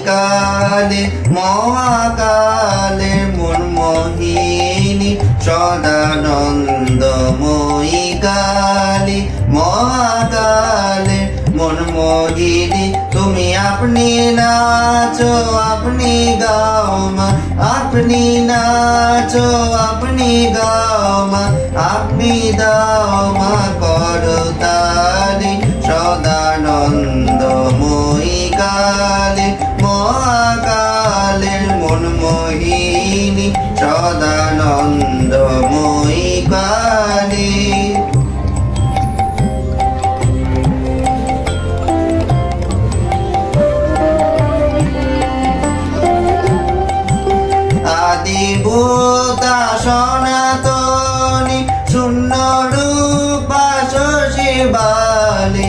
কালী মহাকালের মনমোহিনী সদানন্দময়ী কালী মহাকালের মনমোহিনী তুমি আপনি নাচো আপনি গাও মা আপনি নাচো আপনি গাও মা আপনি দাও মা করতালি সদানন্দময়ী কালী মহাকালের মনমোহিনী সদানন্দময়ী কালী আদিভূতা সনাতনী শূন্য রূপা শশী বালি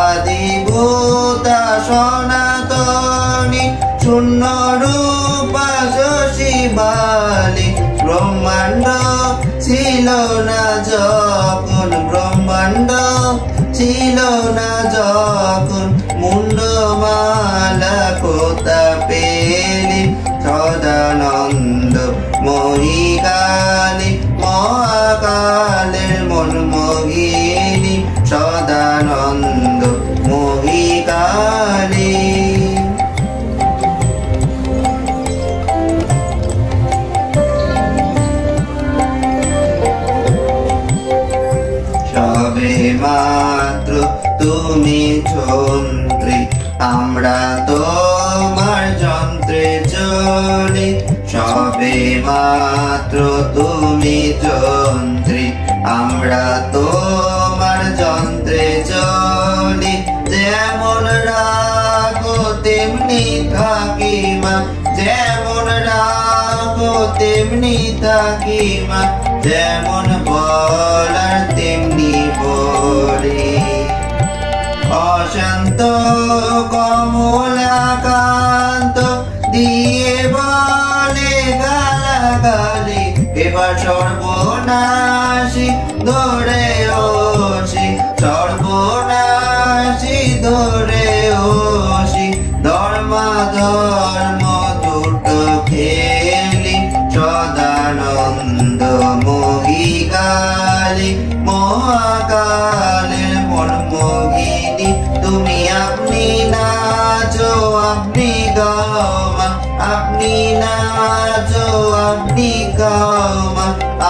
আদিভূতা সনাতনী শূন্য রূপা শশী বালি ব্রহ্মাণ্ড ছিল না যখন ব্রহ্মাণ্ড ছিল না যখন মুন্ডমালা কোথা পেলি সদানন্দময়ী কালী মহাকালের মনমোহিনী সদানন্দময়ী কালী সবে মাত্র তুমি যন্ত্রী আমরা তোমার যন্ত্রে চলি সবে মাত্র তুমি যন্ত্রী আমরা তোমার যন্ত্রে চলি যেমন রাখো তেমনি থাকি মা যেমন রাখো তেমনি থাকি মা যেমন বলার তেমনি বলি অশান্ত কমলাকান্ত দিয়ে বলে গালাগালি এবার সর্বনাশী ধরে ওসি সর্বনাশী ধরে ওসি ধর্মাধর্ম দুটো খেলি সদানন্দময়ী কালী মহাকালের মনমোহিনী তুমি আপনি নাচো আপনি গাও মা আপনি নাচো আপনি গাও মা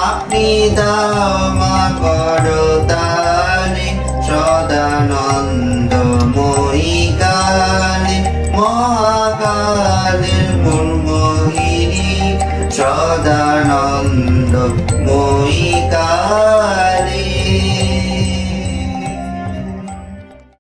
আপনি দাও মা করতালি সদানন্দময়ী কালী মহাকালের মনমোহিনী সদানন্দময়ী কালী।